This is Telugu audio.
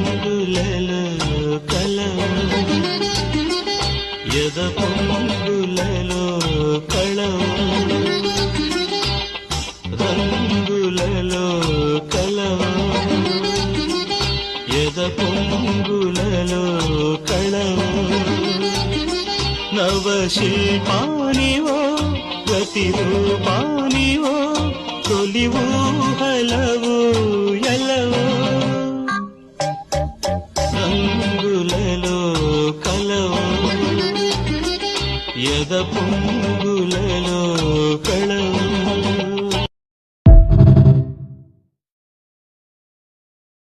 రంగులలో కలవు ఎద పొంగులలో కళవు రంగులలో కలవు ఎద పొంగులలో కళవు నవశిల్పానివో ప్రతిరూపానివో తొలివు హలవు ఎలవు రంగులలో కలవు ఎద పొంగులలో కళవు